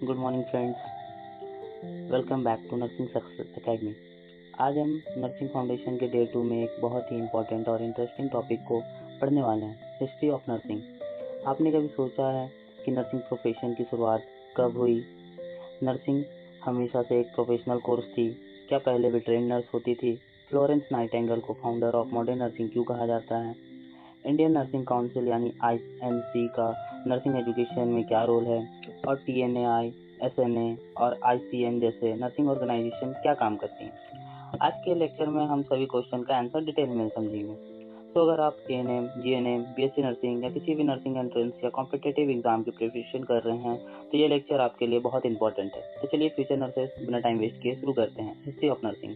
Good morning friends, welcome back to nursing success academy. आज हम nursing foundation के day 2 में एक बहुत ही इम्पोर्टेंट और इंटरेस्टिंग टॉपिक को पढ़ने वाले हैं, हिस्ट्री ऑफ नर्सिंग। आपने कभी सोचा है कि नर्सिंग प्रोफेशन की शुरुआत कब हुई? नर्सिंग हमेशा से एक प्रोफेशनल कोर्स थी। क्या पहले भी ट्रेन नर्स होती थी? फ्लोरेंस नाइटिंगेल को फाउंडर ऑफ मॉडर्न नर्सिंग क्यों कहा जाता है? इंडियन नर्सिंग काउंसिल यानी INC का नर्सिंग एजुकेशन में क्या रोल है? और TNAI, SNA और ICN जैसे नर्सिंग ऑर्गेनाइजेशन क्या काम करती हैं? आज के लेक्चर में हम सभी क्वेश्चन का आंसर डिटेल में समझेंगे। तो अगर आप ANM, GNM, BSc नर्सिंग या किसी भी नर्सिंग एंट्रेंस या कॉम्पिटिटिव एग्जाम की प्रिपरेशन कर रहे हैं तो ये लेक्चर आपके लिए बहुत इंपॉर्टेंट है। तो चलिए फ्यूचर नर्सेस बिना टाइम वेस्ट किए शुरू करते हैं हिस्ट्री ऑफ नर्सिंग।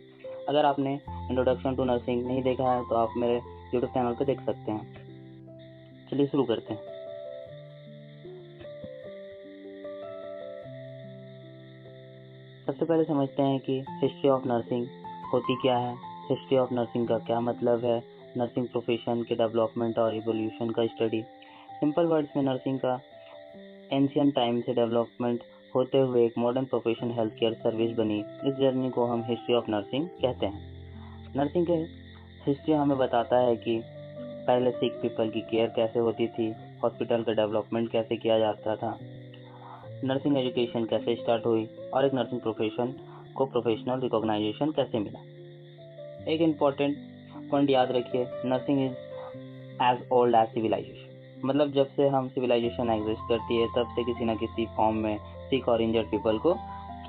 अगर आपने इंट्रोडक्शन टू नर्सिंग नहीं देखा है तो आप मेरे यूट्यूब चैनल पर देख सकते हैं। चलिए शुरू करते हैं। सबसे पहले समझते हैं कि हिस्ट्री ऑफ नर्सिंग होती क्या है, हिस्ट्री ऑफ नर्सिंग का क्या मतलब है, नर्सिंग प्रोफेशन के डेवलपमेंट और इवोल्यूशन का स्टडी। सिंपल वर्ड्स में नर्सिंग का एंशियंट टाइम से डेवलपमेंट होते हुए एक modern profession health care service बनी। इस जर्नी को हम हिस्ट्री ऑफ नर्सिंग कहते हैं। नर्सिंग के हिस्ट्री हमें बताता है कि पहले सिक पीपल की केयर कैसे होती थी, हॉस्पिटल का डेवलपमेंट कैसे किया जाता था, नर्सिंग एजुकेशन कैसे स्टार्ट हुई और एक नर्सिंग प्रोफेशन को प्रोफेशनल रिकॉग्नाइजेशन कैसे मिला। एक इम्पॉर्टेंट पॉइंट याद रखिए, nursing is as old as civilisation. मतलब जब से हम सिविलाइजेशन एग्जिस्ट करती है तब से किसी न किसी फॉर्म में सिक और इंजर्ड पीपल को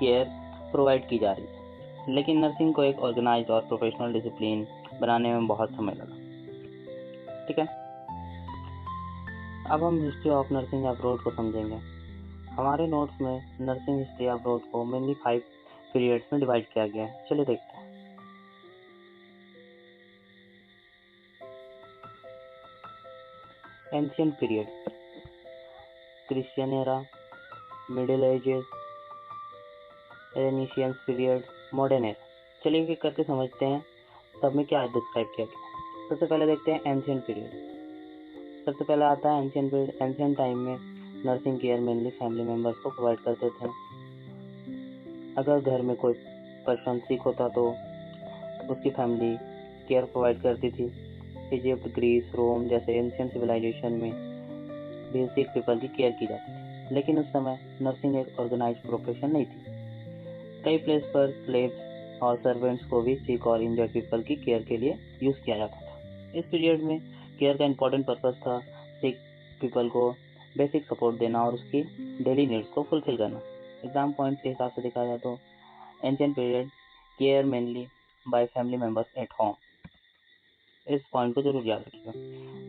केयर प्रोवाइड की जा रही है। लेकिन नर्सिंग को एक ऑर्गेनाइज्ड और प्रोफेशनल डिसिप्लिन बनाने में बहुत समय लगा। ठीक है, अब हम हिस्ट्री ऑफ नर्सिंग अब्रॉड को समझेंगे। हमारे नोट्स में नर्सिंग हिस्ट्री अब्रॉड को मेनली 5 पीरियड्स में डिवाइड किया गया है। चलिए देखते हैं। Ancient period, Christian era, middle ages, renaissance period, modern era. चलिए एक करके समझते हैं सब में क्या डिस्क्राइब किया गया। सबसे पहले देखते हैं एंशियंट पीरियड। सबसे पहले आता है एंशियंट पीरियड। एंशियंट टाइम में nursing care mainly family members को प्रोवाइड करते थे। अगर घर में कोई पर्सन सिक होता तो उसकी फैमिली केयर प्रोवाइड करती थी। इजिप्ट, ग्रीस, रोम जैसे एंशियंट सिविलाइजेशन में भी सिक पीपल की केयर की जाती थी। लेकिन उस समय नर्सिंग एक ऑर्गेनाइज्ड प्रोफेशन नहीं थी। कई प्लेस पर स्लेव्स और सर्वेंट्स को भी सिक और इंजर्ड पीपल की केयर के लिए यूज किया जाता था। इस पीरियड में केयर का इम्पोर्टेंट पर्पस था सिक पीपल को बेसिक सपोर्ट देना और उसकी डेली नीड्स को फुलफिल करना। एग्जाम पॉइंट के हिसाब से देखा जाए तो ancient period care mainly by family members at home. इस पॉइंट को जरूर याद रखिएगा।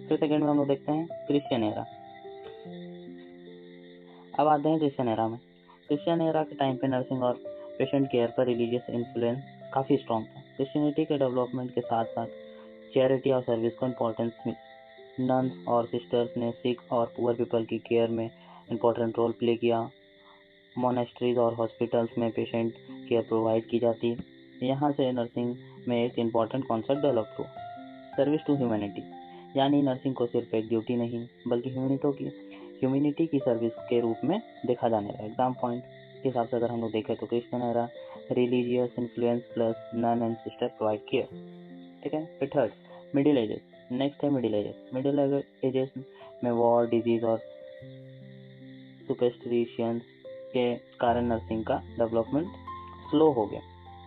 फिर सेकंड में हम लोग देखते हैं क्रिश्चियन एरा। अब आते हैं क्रिश्चियन एरा में। क्रिश्चियन एरा के टाइम पे नर्सिंग और पेशेंट केयर पर रिलीजियस इन्फ्लुएंस काफ़ी स्ट्रॉन्ग था। क्रिश्चियनिटी के डेवलपमेंट के साथ साथ चैरिटी और सर्विस को इम्पोर्टेंस मिली। नन्स और सिस्टर्स ने सिक और पुअर पीपल की केयर में इम्पोर्टेंट रोल प्ले किया। मोनेस्ट्रीज और हॉस्पिटल्स में पेशेंट केयर प्रोवाइड की जाती। यहाँ से नर्सिंग में एक इम्पॉर्टेंट कॉन्सेप्ट डेवलप हुआ, सर्विस टू ह्यूमैनिटी। यानी नर्सिंग को सिर्फ एक ड्यूटी नहीं बल्कि ह्यूमैनिटी की सर्विस के रूप में देखा जाने लगा। एग्जाम पॉइंट के हिसाब से अगर हम लोग देखें तो Christian era religious influence plus nun and sister provide care. ठीक है, फिर थर्ड मिडिल एजेस। नेक्स्ट है मिडिल एजेस। मिडिल एजेस में वॉर, डिजीज और सुपरस्टिशंस के कारण नर्सिंग का डेवलपमेंट स्लो हो गया।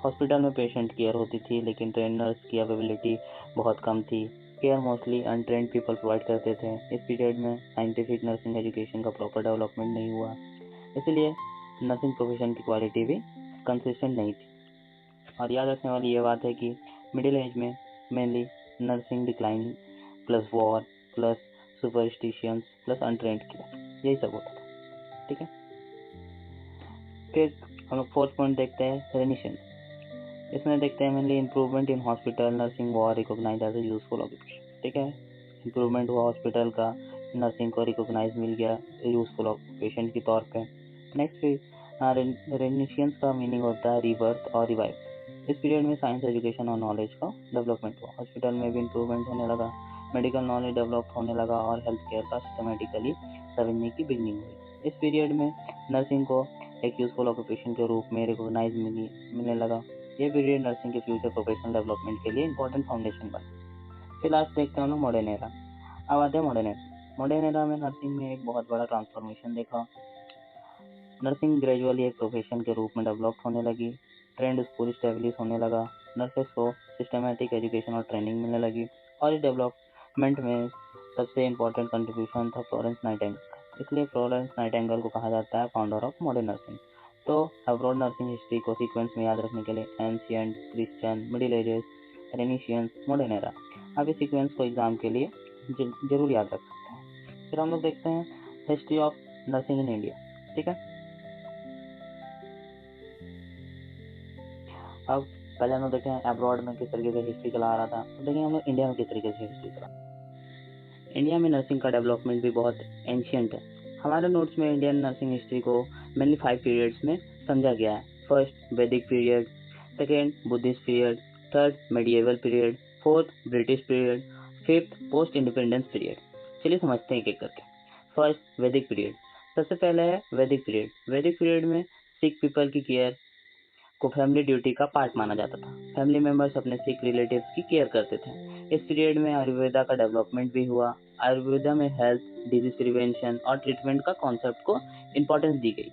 हॉस्पिटल में पेशेंट केयर होती थी लेकिन ट्रेनर्स की अवेलेबिलिटी बहुत कम थी। Care mostly untrained people provide करते थे। इस पीरियड में साइंटिफिक नर्सिंग एजुकेशन का प्रॉपर डेवलपमेंट नहीं हुआ, इसलिए नर्सिंग प्रोफेशन की क्वालिटी भी कंसिस्टेंट नहीं थी। और याद रखने वाली ये बात है कि मिडिल एज में mainly nursing decline plus war plus superstitions plus untrained care, यही सब होता था। ठीक है, फिर हम लोग फोर्थ पॉइंट देखते हैं रेनेसांस। इसमें देखते हैं mainly improvement in hospital, nursing war recognise as a useful occupation. ठीक है, इम्प्रूवमेंट हुआ हॉस्पिटल का, नर्सिंग को रिकॉग्नाइज मिल गया यूजफुल ऑक्यूपेशन के तौर पे। नेक्स्ट फिर रेनेसांस का मीनिंग होता है रीबर्थ और रिवाइव। इस पीरियड में साइंस एजुकेशन और नॉलेज का डेवलपमेंट हुआ। हॉस्पिटल में भी इम्प्रूवमेंट होने लगा, मेडिकल नॉलेज डेवलप होने लगा और हेल्थ केयर का सिस्टमेटिकली समझने की बिगनिंग हुई। इस पीरियड में नर्सिंग को एक यूजफुल ऑक्यूपेशन के रूप में रिकॉग्नाइज मिलने लगा। ये पीरियड नर्सिंग के फ्यूचर प्रोफेशनल डेवलपमेंट के लिए इंपॉर्टेंट फाउंडेशन बना। फिर लास्ट देखते हैं हम लोग मॉडर्न एरा। अब आते हैं मॉडर्न एरा। मॉडर्न एरा में नर्सिंग में एक बहुत बड़ा ट्रांसफॉर्मेशन देखा। नर्सिंग ग्रेजुअली एक प्रोफेशन के रूप में डेवलप होने लगी। ट्रेंड स्कूल स्टेब्लिश होने लगा। नर्सेस को सिस्टमेटिक एजुकेशन और ट्रेनिंग मिलने लगी। और इस डेवलपमेंट में सबसे इम्पोर्टेंट कंट्रीब्यूशन था फ्लोरेंस नाइटिंगेल का। इसलिए फ्लोरेंस नाइटिंगेल को कहा जाता है फाउंडर ऑफ मॉडर्न नर्सिंग। तो अब्रॉड नर्सिंग हिस्ट्री को सीक्वेंस में याद रखने के लिए ancient, Christian, middle ages, renaissance, modern era, आप इस सीक्वेंस को एग्जाम के लिए जरूर याद रख सकते हैं। फिर हम लोग देखते हैं history of nursing in India. ठीक है, अब पहले हम लोग देखें अब्रॉड में किस तरीके से हिस्ट्री चला रहा था, तो देखें हम लोग इंडिया में किस तरीके से हिस्ट्री चला। इंडिया में नर्सिंग का डेवलपमेंट भी बहुत एंशिएंट है। हमारे नोट्स में इंडियन नर्सिंग हिस्ट्री को मेनली 5 पीरियड्स में समझा गया है। फर्स्ट वैदिक period, second Buddhist period, third medieval period, fourth British period, fifth post independence period. चलिए समझते हैं एक एक करके। फर्स्ट वैदिक पीरियड, सबसे पहले है वैदिक पीरियड। वैदिक पीरियड में सिक पीपल की केयर को फैमिली ड्यूटी का पार्ट माना जाता था। फैमिली मेंबर्स अपने सिक रिलेटिव्स की केयर करते थे। इस पीरियड में आयुर्वेदा का डेवलपमेंट भी हुआ। आयुर्वेदा में हेल्थ, डिजीज प्रिवेंशन और ट्रीटमेंट का कॉन्सेप्ट को इम्पोर्टेंस दी गई।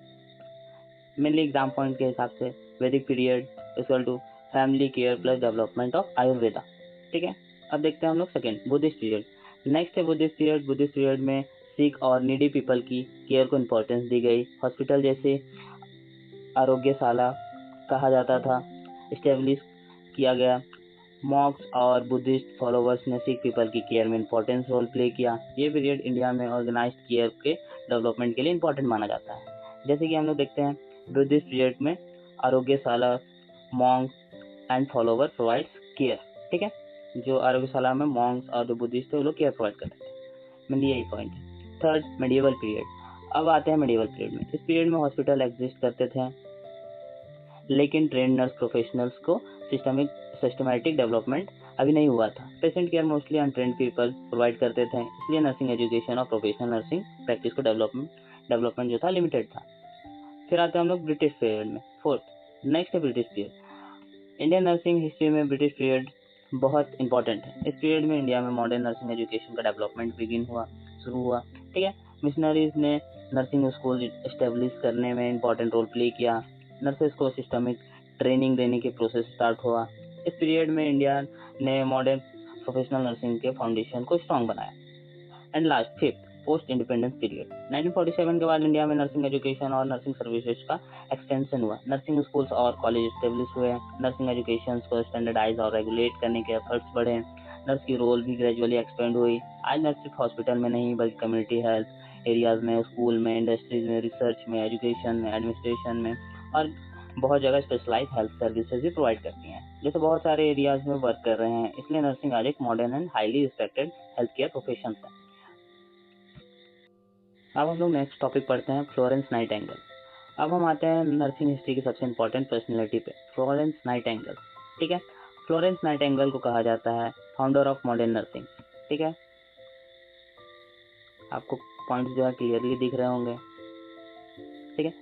मेनली एग्जाम पॉइंट के हिसाब से वैदिक period equal to family care plus development of Ayurveda. ठीक है, अब देखते हैं हम लोग सेकेंड बुद्धिस्ट पीरियड। नेक्स्ट है बुद्धिस्ट पीरियड। बुद्धिस्ट पीरियड में सिक और नीडी पीपल की केयर को इम्पोर्टेंस दी गई। हॉस्पिटल जैसे आरोग्यशाला कहा जाता था इस्टेब्लिश किया गया। मॉक्स और बुद्धिस्ट फॉलोवर्स ने सिख पीपल की केयर में इंपॉर्टेंस रोल प्ले किया। ये पीरियड इंडिया में ऑर्गेनाइज्ड केयर के डेवलपमेंट के लिए इंपॉर्टेंट माना जाता है। जैसे कि हम लोग देखते हैं बुद्धिस्ट पीरियड में आरोग्यशाला, monks and follower provides care. ठीक है, जो आरोग्यशाला में मॉन्क्स और जो बुद्धिस्ट थे वो लोग केयर प्रोवाइड करते थे। मेनली यही पॉइंट है। Third medieval period. अब आते हैं मेडिएवल पीरियड में। इस पीरियड में हॉस्पिटल एग्जिस्ट करते थे, लेकिन ट्रेंड नर्स प्रोफेशनल्स को सिस्टमैटिक डेवलपमेंट अभी नहीं हुआ था। Patient care mostly untrained people provide करते थे, इसलिए नर्सिंग एजुकेशन और प्रोफेशनल नर्सिंग प्रैक्टिस को डेवलपमेंट जो था लिमिटेड था। फिर आते हैं हम लोग ब्रिटिश पीरियड में। फोर्थ नेक्स्ट है British period. Indian nursing history में ब्रिटिश पीरियड बहुत इंपॉर्टेंट है। इस पीरियड में इंडिया में मॉडर्न नर्सिंग एजुकेशन का डेवलपमेंट शुरू हुआ। ठीक है, मिशनरीज ने नर्सिंग स्कूल एस्टेब्लिश करने में इंपॉर्टेंट रोल प्ले किया। नर्सेस को सिस्टमिक ट्रेनिंग देने के प्रोसेस स्टार्ट हुआ। इस पीरियड में इंडिया ने मॉडर्न प्रोफेशनल नर्सिंग के फाउंडेशन को स्ट्रॉन्ग बनाया। And last fifth post independence period. 1947 के बाद इंडिया में नर्सिंग एजुकेशन और नर्सिंग सर्विसेज का एक्सटेंशन हुआ। नर्सिंग स्कूल्स और कॉलेज एस्टेब्लिश हुए। नर्सिंग एजुकेशन को स्टैंडर्डाइज और रेगुलेट करने के एफर्ट्स बढ़े। नर्स की रोल भी ग्रेजुअली एक्सपेंड हुई। आज नर्स सिर्फ हॉस्पिटल में नहीं बल्कि कम्युनिटी हेल्थ एरियाज में, स्कूल में, इंडस्ट्रीज में, रिसर्च में, एजुकेशन में, एडमिनिस्ट्रेशन में और बहुत जगह स्पेशलाइज हेल्थ सर्विसेज भी प्रोवाइड करती हैं। जैसे बहुत सारे एरियाज में वर्क कर रहे हैं, इसलिए नर्सिंग आज एक modern and highly respected health care profession है। अब हम लोग नेक्स्ट टॉपिक पढ़ते हैं फ्लोरेंस नाइटिंगेल। अब हम आते हैं नर्सिंग हिस्ट्री की सबसे इंपॉर्टेंट पर्सनैलिटी पे, फ्लोरेंस नाइटिंगेल। ठीक है, फ्लोरेंस नाइटिंगेल को कहा जाता है फाउंडर ऑफ मॉडर्न नर्सिंग। ठीक है, आपको पॉइंट्स जो है क्लियरली दिख रहे होंगे। ठीक है,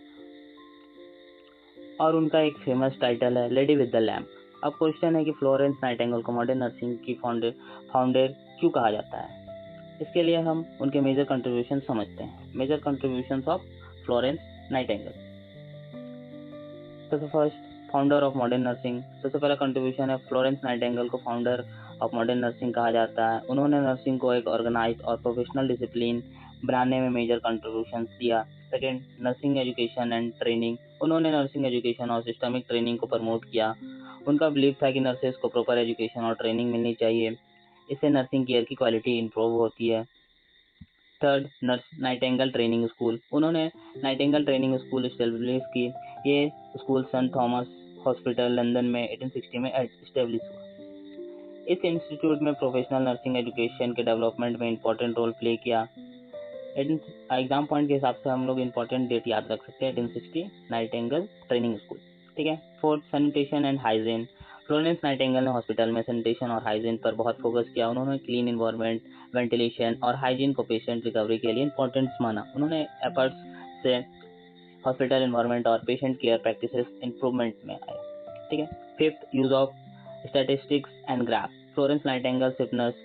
और उनका एक फेमस टाइटल है लेडी विद द लैम्प। अब क्वेश्चन है कि फ्लोरेंस नाइटिंगेल को मॉडर्न नर्सिंग की फाउंडर क्यों कहा जाता है। इसके लिए हम उनके मेजर कंट्रीब्यूशन समझते हैं। Major contributions of Florence Nightingale. सबसे first founder of modern nursing. सबसे पहला कंट्रीब्यूशन है फ्लोरेंस नाइटिंगेल को फाउंडर ऑफ मॉडर्न नर्सिंग कहा जाता है। उन्होंने नर्सिंग को एक ऑर्गेनाइज्ड और प्रोफेशनल डिसिप्लिन बनाने में मेजर कंट्रीब्यूशन दिया। Second, nursing education and training. उन्होंने नर्सिंग एजुकेशन और सिस्टमिक ट्रेनिंग को प्रमोट किया। उनका बिलीफ था कि नर्सेस को प्रॉपर एजुकेशन और ट्रेनिंग मिलनी चाहिए, इससे नर्सिंग केयर की क्वालिटी इंप्रूव होती है। Third, Nightingale training school. उन्होंने नाइटिंगेल ट्रेनिंग स्कूल एस्टेब्लिश की। ये school Saint Thomas hospital London में 1860 में एस्टेब्लिश हुआ। इस इंस्टीट्यूट में प्रोफेशनल नर्सिंग एजुकेशन के डेवलपमेंट में इंपॉर्टेंट रोल प्ले किया। एग्जाम पॉइंट के हिसाब से हम लोग इंपॉर्टेंट डेट याद रख सकते हैं, 1860 नाइटिंगेल ट्रेनिंग स्कूल। ठीक है, fourth, sanitation and hygiene. Florence Nightingale ने हॉस्पिटल में सैनिटेशन और हाइजीन पर बहुत फोकस किया। उन्होंने क्लीन इन्वायरमेंट, वेंटिलेशन और हाइजीन को पेशेंट रिकवरी के लिए इंपॉर्टेंट माना। उन्होंने एफर्ट्स से हॉस्पिटल इन्वायरमेंट और पेशेंट केयर प्रैक्टिसेस इंप्रूवमेंट में आए। ठीक है। Fifth, use of statistics and graph. Florence Nightingale सिर्फ नर्स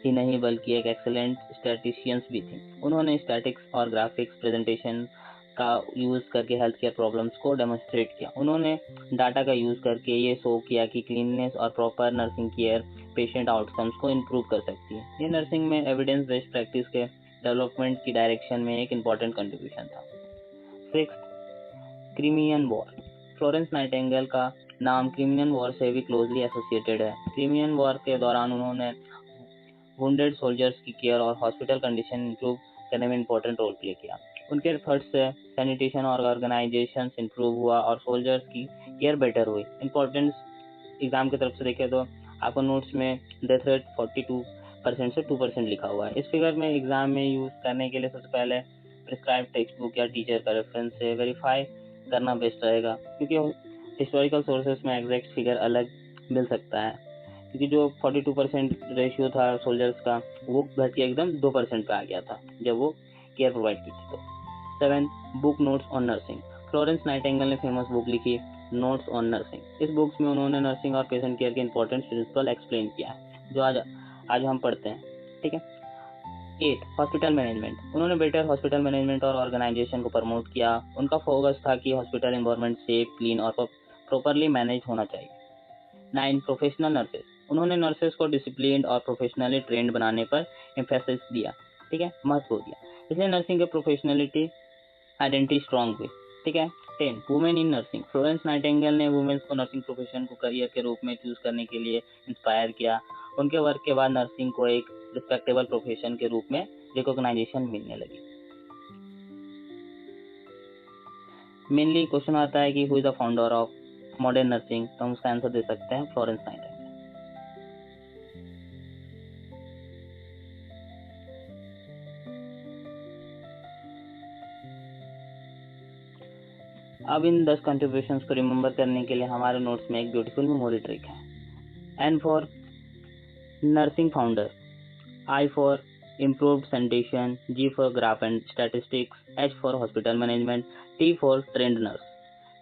ही नहीं बल्कि एक एक्सेलेंट स्टैटिस्टिशियंस भी थी। उन्होंने स्टैटिक्स और ग्राफिक्स प्रेजेंटेशन का यूज करके हेल्थ केयर प्रॉब्लम्स को डेमोन्स्ट्रेट किया। उन्होंने डाटा का यूज करके ये शो किया कि क्लीननेस और proper nursing care patient outcomes को इम्प्रूव कर सकती है। ये नर्सिंग में एविडेंस बेस्ड प्रैक्टिस के डेवलपमेंट की डायरेक्शन में एक इम्पॉर्टेंट कंट्रीब्यूशन था। Sixth, Crimean war. Florence Nightingale का नाम क्रिमियन वॉर से भी क्लोजली एसोसिएटेड है। क्रिमियन वॉर के दौरान उन्होंने वुंडेड सोल्जर्स की केयर और हॉस्पिटल कंडीशन इंप्रूव करने में इंपॉर्टेंट रोल प्ले किया। उनके एफर्ट्स से सैनिटेशन और ऑर्गेनाइजेशन इंप्रूव हुआ और सोल्जर्स की केयर बेटर हुई। इंपॉर्टेंस एग्जाम की तरफ से देखें तो आपको नोट्स में डेथ रेट 42% से 2% लिखा हुआ है। इस फिगर में एग्जाम में यूज करने के लिए सबसे पहले प्रिस्क्राइब टेक्स्ट बुक या टीचर का रेफरेंस से वेरीफाई करना बेस्ट रहेगा, क्योंकि हिस्टोरिकल सोर्सेस में एग्जैक्ट फिगर अलग मिल सकता है, क्योंकि जो 42% रेशियो था सोल्जर्स का वो घट के एकदम 2% पे आ गया था जब वो केयर प्रोवाइड की थी। तो 7, book notes on nursing. Florence Nightingale ने फेमस बुक लिखी नोट्स ऑन नर्सिंग। इस बुक्स में उन्होंने नर्सिंग और पेशेंट केयर के इंपॉर्टेंट प्रिंसिपल एक्सप्लेन किया है जो आज हम पढ़ते हैं। ठीक है। 8, हॉस्पिटल मैनेजमेंट। उन्होंने बेटर हॉस्पिटल मैनेजमेंट और ऑर्गेनाइजेशन को प्रमोट किया। उनका फोकस था कि हॉस्पिटल एनवायरनमेंट सेफ, क्लीन और प्रॉपरली मैनेज होना चाहिए। 9, प्रोफेशनल नर्सेज। उन्होंने नर्सेज को डिसिप्लिन और प्रोफेशनली ट्रेंड बनाने पर एम्फेसिस दिया। ठीक है, महत्व दिया, इसलिए नर्सिंग के प्रोफेशनलिटी आइडेंटिटी स्ट्रांग हुई। ठीक है। 10, women in nursing. Florence Nightingale ने वुमेन्स को नर्सिंग प्रोफेशन को करियर के रूप में चूज करने के लिए इंस्पायर किया। उनके वर्क के बाद नर्सिंग को एक रिस्पेक्टेबल प्रोफेशन के रूप में रिकॉग्नाइजेशन मिलने लगी। मेनली क्वेश्चन आता है कि who is the founder of modern nursing, तो हम उसका आंसर दे सकते हैं फ्लोरेंस नाइटिंगेल। अब इन 10 कंट्रीब्यूशंस को रिमेंबर करने के लिए हमारे नोट्स में एक ब्यूटीफुल मेमोरी ट्रिक है। N for nursing founder, I for improved sanitation, G for graph and statistics, H for hospital management, T for trend nurse.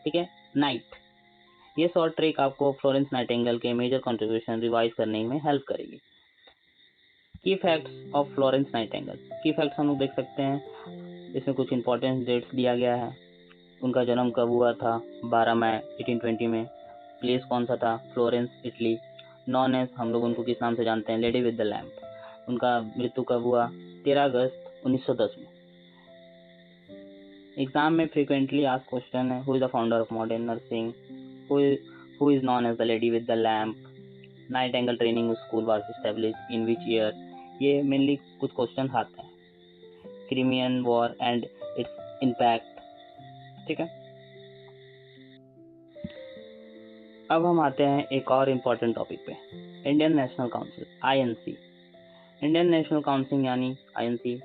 ठीक है। नाइट, ये शॉर्ट ट्रिक आपको फ्लोरेंस नाइटिंगेल के मेजर कंट्रीब्यूशन रिवाइज करने में help करेगी। की फैक्ट्स ऑफ फ्लोरेंस नाइटिंगेल। की फैक्ट्स हम लोग देख सकते हैं, इसमें कुछ इंपॉर्टेंट डेट्स दिया गया है। उनका जन्म कब हुआ था? 12 मई 1820 में। प्लेस कौन सा था? Florence, Italy. नॉन एज, हम लोग उनको किस नाम से जानते हैं? Lady with the lamp. उनका मृत्यु कब हुआ? 13 अगस्त 1910 में। एग्जाम में फ्रीक्वेंटली आस्क्ड क्वेश्चन है, who is the founder of modern nursing, who is known as the lady with the lamp, Nightingale training school was established in which year. ये mainly कुछ question आते हैं। Crimean war and its impact. ठीक है। अब हम आते हैं एक और इम्पोर्टेंट टॉपिक पे, Indian national council, INC. Indian national council यानी आईएनसी।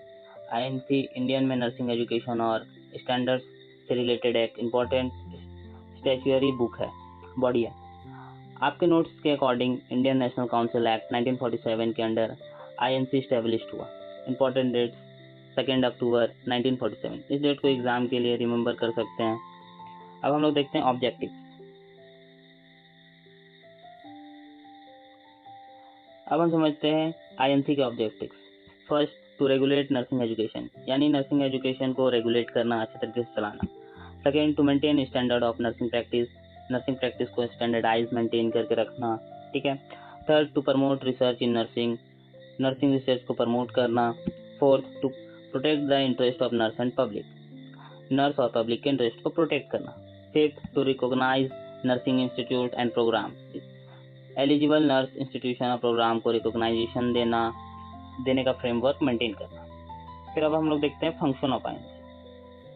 आईएनसी इंडियन में नर्सिंग एजुकेशन और स्टैंडर्ड्स से रिलेटेड एक इम्पोर्टेंट स्टैट्यूटरी बुक है, बॉडी है। आपके नोट्स के according Indian national council act 1947 के अंडर आईएनसी स्टैब्लिश्ड हुआ। इंपॉर्टेंट डेट्स 2 अक्टूबर 1947। इस डेट को एग्जाम के लिए रिमेंबर कर सकते हैं। अब हम लोग देखते हैं ऑब्जेक्टिव। अब हम समझते हैं आईएनसी के objectives. First, to regulate nursing education, यानी नर्सिंग एजुकेशन को रेगुलेट करना, अच्छे तरीके से चलाना। Second, to maintain standard of nursing practice को स्टैंडर्डाइज मेंटेन करके रखना। ठीक है। Third, to promote research in nursing research को प्रमोट करना। Fourth, to protect the interest of nurse and public, nurse और पब्लिक के इंटरेस्ट को प्रोटेक्ट करना। Fifth, to recognise nursing institute and programme, eligible nurse institution और programme को recognition देने का फ्रेमवर्क मेंटेन करना। फिर अब हम लोग देखते हैं फंक्शन ऑफ आईएनसी,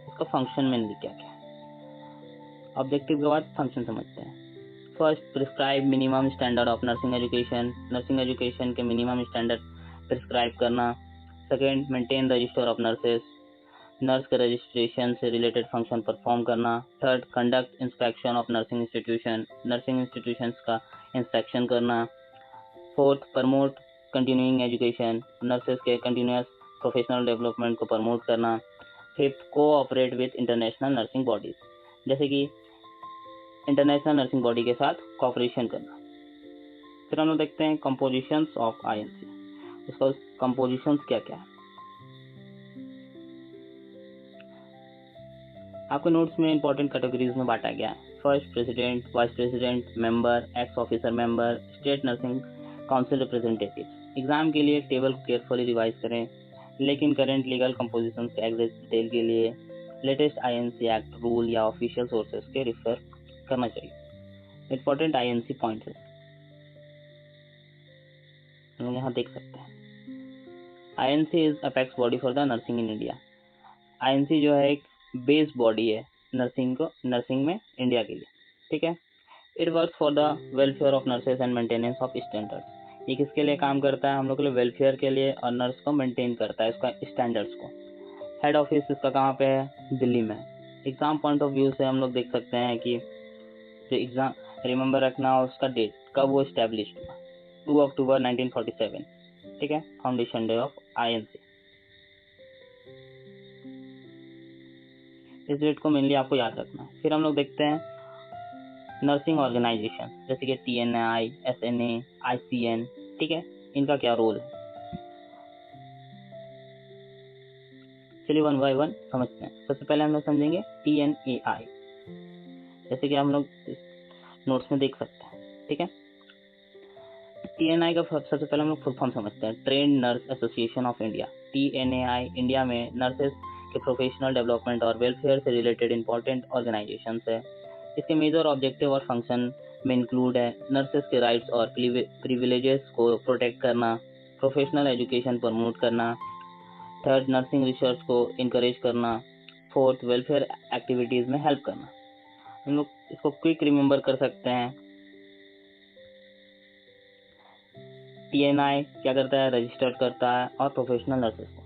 इसका फंक्शन मेनली क्या क्या है। ऑब्जेक्टिव के बाद फंक्शन समझते हैं। First, prescribe minimum standard of nursing education के मिनिमम स्टैंडर्ड प्रिस्क्राइब करना। Second, maintain register of nurse के रजिस्ट्रेशन से रिलेटेड फंक्शन परफॉर्म करना। Third, conduct inspection of nursing institutions का इंस्पेक्शन करना। Fourth, promote continuing education, nurses के continuous professional development को promote करना। Fifth, cooperate with international nursing bodies, जैसे कि इंटरनेशनल नर्सिंग बॉडी के साथ कोऑपरेशन करना। फिर हम लोग देखते हैं कंपोजिशंस ऑफ आईएनसी, उसका कंपोजिशंस क्या क्या है। आपके नोट्स में इंपॉर्टेंट कैटेगरीज में बांटा गया है। First, president, vice president, member, x officer member, state nursing council representative. Exam के लिए टेबल केयरफुली रिवाइज करें, लेकिन करंट लीगल कंपोजिशन के एग्जैक्ट डिटेल के लिए लेटेस्ट आईएनसी एक्ट, रूल या ऑफिशियल सोर्सेज के रिफर करना चाहिए। इंपॉर्टेंट आईएनसी पॉइंट्स हम लोग यहाँ देख सकते हैं। INC is apex body for the nursing in India. INC जो है एक बेस बॉडी है नर्सिंग में इंडिया के लिए, ठीक है। It work for the welfare of nurses and maintenance of standards. ये किसके लिए काम करता है? हम लोग के लिए वेलफेयर के लिए, और नर्स को मेंटेन करता है इसका स्टैंडर्ड्स को। हेड ऑफिस इसका कहाँ पे है? दिल्ली में। एग्जाम पॉइंट ऑफ व्यू से हम लोग देख सकते हैं कि जो एग्जाम रिमेंबर रखना उसका डेट, कब वो स्टैब्लिश हुआ, 2 अक्टूबर 1947, ठीक है, फाउंडेशन डे ऑफ आईएनसी। इस डेट को मेनली आपको याद रखना। फिर हम लोग देखते हैं नर्सिंग ऑर्गेनाइजेशन, जैसे कि TNI, SNA, ICN, ठीक है, इनका क्या रोल है। चलिए वन बाय वन समझते हैं। सबसे पहले हम लोग समझेंगे TNAI, जैसे कि हम लोग नोट्स में देख सकते हैं, ठीक है। TNI का सबसे पहले हम लोग फुल फॉर्म समझते हैं, trend nurse association of India. TNAI India में नर्सेज के प्रोफेशनल डेवलपमेंट और वेलफेयर से रिलेटेड इंपॉर्टेंट ऑर्गेनाइजेशन है। इसके मेजर ऑब्जेक्टिव और फंक्शन में इंक्लूड है नर्सेज के राइट्स और प्रिविलेजेस को प्रोटेक्ट करना, प्रोफेशनल एजुकेशन प्रमोट करना, थर्ड नर्सिंग रिसर्च को इनकरेज करना, फोर्थ वेलफेयर एक्टिविटीज में हेल्प करना। हम लोग इसको क्विक रिमेंबर कर सकते हैं। TNI क्या करता है? रजिस्टर्ड करता है और प्रोफेशनल नर्सेज को।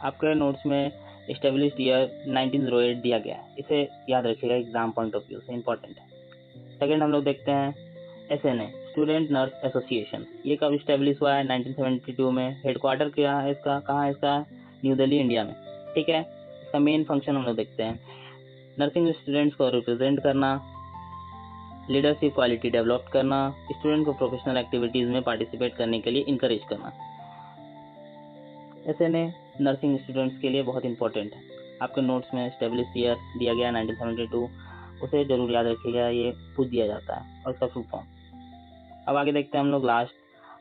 आपके नोट्स में एस्टेब्लिश्ड ईयर 1908 दिया गया है, इसे याद रखिएगा, एग्जाम पॉइंट ऑफ व्यू से इंपॉर्टेंट है। सेकंड हम लोग देखते हैं SNA, स्टूडेंट नर्स एसोसिएशन। ये कब स्टेब्लिश हुआ है? 1972 में। हेडक्वार्टर क्या है इसका? कहाँ है इसका? न्यू दिल्ली, इंडिया में, ठीक है। इसका मेन फंक्शन हम लोग देखते हैं, नर्सिंग स्टूडेंट्स को रिप्रेजेंट करना, लीडरशिप क्वालिटी डेवलप करना, स्टूडेंट को प्रोफेशनल एक्टिविटीज में पार्टिसिपेट करने के लिए इंकरेज करना। SNA नर्सिंग स्टूडेंट्स के लिए बहुत इंपॉर्टेंट है। आपके नोट्स में एस्टेब्लिश ईयर दिया गया 1972, उसे जरूर याद रखिएगा, ये पूछ दिया जाता है, और इसका फुल फॉर्म। अब आगे देखते हैं हम लोग last,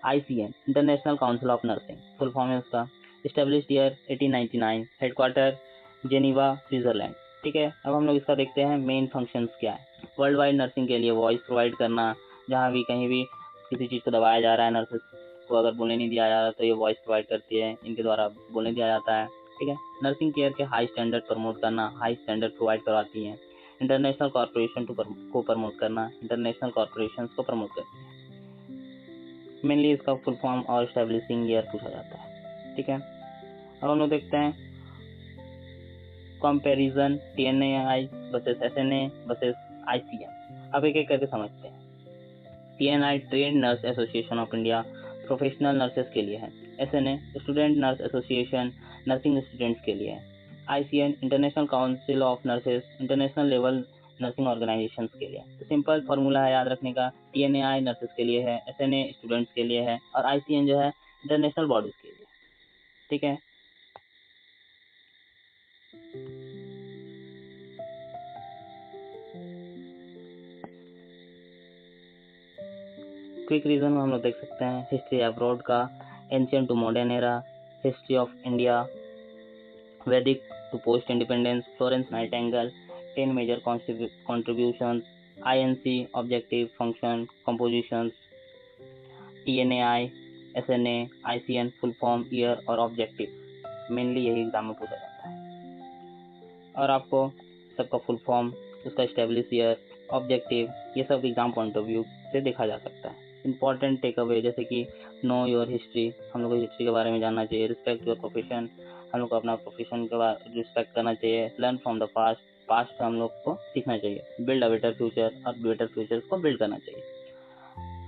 ICN, international council of nursing, full form है उसका, established year 1899, headquarter Geneva, Switzerland, ठीक है। अब हम लोग इसका देखते हैं मेन फंक्शंस क्या है। वर्ल्ड वाइड नर्सिंग के लिए वॉइस प्रोवाइड करना, जहाँ भी कहीं भी किसी चीज़ को दबाया जा रहा है, नर्सेस को अगर बोलने नहीं दिया जा रहा तो ये वॉइस प्रोवाइड करती है, इनके द्वारा बोलने दिया जाता है, ठीक है। नर्सिंग केयर के हाई स्टैंडर्ड प्रमोट करना, हाई स्टैंडर्ड प्रोवाइड करवाती हैं। इंटरनेशनल कॉर्पोरेशन को प्रमोट करना, इंटरनेशनल कॉर्पोरेशन को प्रमोट करती है। मेनली इसका फुल फॉर्म और एस्टेब्लिशिंग ईयर पूछा जाता है, ठीक है। अब हम लोग देखते हैं comparison TNAI versus SNA versus ICN। अब एक एक करके समझते हैं। TNI trained nurse association of India, professional nurses के लिए है। SNA student nurse association, nursing students के लिए है। ICN international council of nurses, international level nursing organisation के लिए। तो सिंपल फॉर्मूला है याद रखने का, TNAI नर्सेस के लिए है, SNA स्टूडेंट्स के लिए है, और ICN जो है इंटरनेशनल बॉडीज के लिए, ठीक है। क्विक रीजन में हम लोग देख सकते हैं हिस्ट्री अब्रॉड का, ancient to modern era, history of India, Vedic to post independence, Florence Nightingale, 10 major contributions, INC objective, function, compositions, TNAI, SNA, ICN full form, year और ऑब्जेक्टिव। मेनली यही एग्जाम में पूछा जाता है, और आपको सबका फुल फॉर्म, उसका एस्टेब्लिश ईयर, ऑब्जेक्टिव, ये सब एग्जाम पॉइंट ऑफ व्यू से देखा जा सकता है। इंपॉर्टेंट टेक अवे जैसे कि नो योर हिस्ट्री, हम लोग को हिस्ट्री के बारे में जानना चाहिए। रिस्पेक्ट योर प्रोफेशन, हम लोग को अपना प्रोफेशन के बारे रिस्पेक्ट करना चाहिए। Learn from the past, past से हम लोग को सीखना चाहिए। बिल्ड अ बेटर फ्यूचर, और बेटर फ्यूचर को बिल्ड करना चाहिए।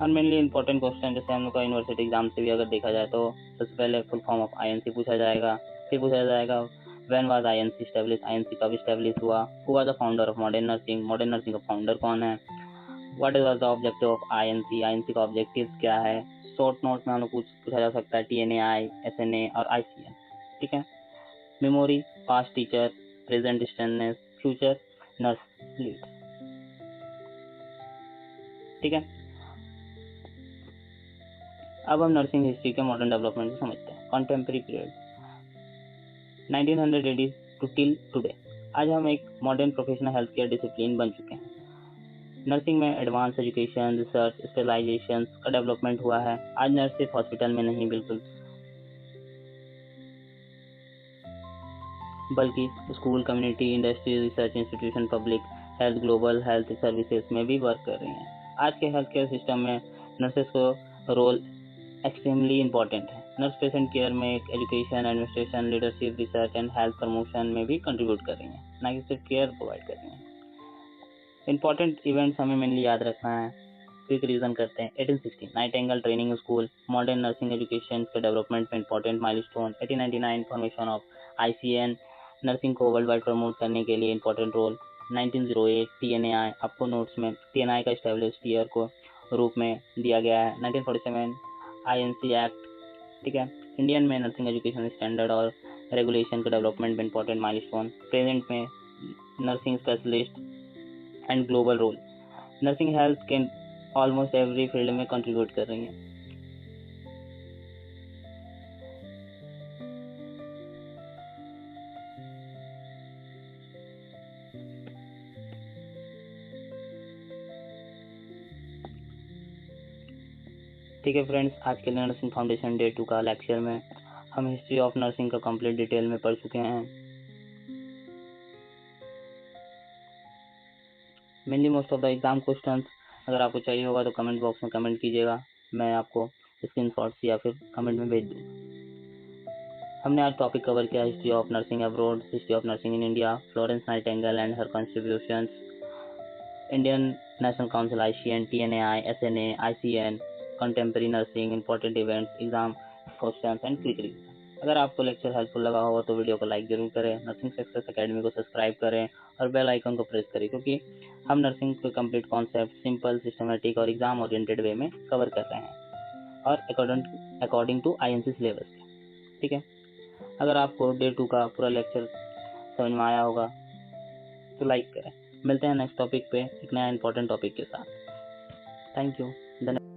और मेनली इंपॉर्टेंट क्वेश्चन जैसे हम लोग का यूनिवर्सिटी एग्जाम से भी अगर देखा जाए तो सबसे पहले फुल फॉर्म ऑफ INC पूछा जाएगा, फिर पूछा जाएगा when was INC establish, INC कब स्टैब्लिश हुआ, who was the founder of modern nursing, modern nursing का फाउंडर कौन है, what is the objective of INC, INC का ऑब्जेक्टिव क्या है। शॉर्ट नोट में हम लोग पूछा जा सकता है टीएनएआई, एसएनए और आईसीएन। ठीक है। मेमोरी, पास्ट टीचर, प्रेजेंट स्टैंडनेस, फ्यूचर नर्स लीड। ठीक है। अब हम नर्सिंग हिस्ट्री के मॉडर्न डेवलपमेंट को समझते हैं। Contemporary period 1900 AD to till today. आज हम एक modern professional health care discipline बन चुके हैं। नर्सिंग में एडवांस एजुकेशन, रिसर्च, स्पेशलाइजेशन का डेवलपमेंट हुआ है। आज नर्स सिर्फ हॉस्पिटल में नहीं बल्कि school, community, industry, research institution, public health, global health services में भी वर्क कर रही हैं। आज के हेल्थ केयर सिस्टम में नर्सेस को रोल एक्सट्रीमली इम्पोर्टेंट है। नर्स पेशेंट केयर में education, administration, leadership, research and health promotion में भी कंट्रीब्यूट कर रही हैं, ना कि सिर्फ केयर प्रोवाइड कर रही हैं। इंपॉर्टेंट इवेंट्स हमें मेनली याद रखना है। क्विक रीजन करते हैं। 1860 Nightingale training school, modern nursing education के डेवलपमेंट में important milestone. 1899 formation of ICN, nursing को वर्ल्ड वाइड प्रमोट करने के लिए इंपॉर्टेंट रोल। 1908 टीएनएआई, आपको नोट्स में टीएनआई का एस्टेब्लिश ईयर को रूप में दिया गया है। 1947 आईएनसी एक्ट। ठीक है। इंडियन में नर्सिंग एजुकेशन स्टैंडर्ड और रेगुलेशन के डेवलपमेंट में इंपॉर्टेंट माइलस्टोन। प्रेजेंट में nursing specialist and global role. Nursing health के ऑलमोस्ट एवरी फील्ड में कंट्रीब्यूट कर रही हैं। ठीक है फ्रेंड्स, आज के लिए नर्सिंग फाउंडेशन डे 2 का लेक्चर में हम हिस्ट्री ऑफ नर्सिंग का कंप्लीट डिटेल में पढ़ चुके हैं। Mainly most of the exam questions अगर आपको चाहिए होगा तो कमेंट बॉक्स में कमेंट कीजिएगा, मैं आपको स्क्रीनशॉट्स या फिर कमेंट में भेज दूँगा। हमने आज टॉपिक कवर किया history of nursing abroad, history of nursing in India, Florence Nightingale and her contributions, Indian national council, ICN, TNAI, SNA, ICN, contemporary nursing, important events, exam questions and quick revision. अगर आपको lecture helpful लगा हो तो video को like जरूर करें, nursing success academy को subscribe करें और बेल आइकन को प्रेस करें, क्योंकि हम नर्सिंग के कंप्लीट कॉन्सेप्ट सिंपल, सिस्टमेटिक और एग्जाम ओरिएंटेड वे में कवर कर रहे हैं और अकॉर्डिंग टू आईएनसी सिलेबस के। ठीक है। अगर आपको डे 2 का पूरा लेक्चर समझ में आया होगा तो लाइक करें। मिलते हैं नेक्स्ट टॉपिक पे एक नया इंपॉर्टेंट टॉपिक के साथ। Thank you. धन्यवाद।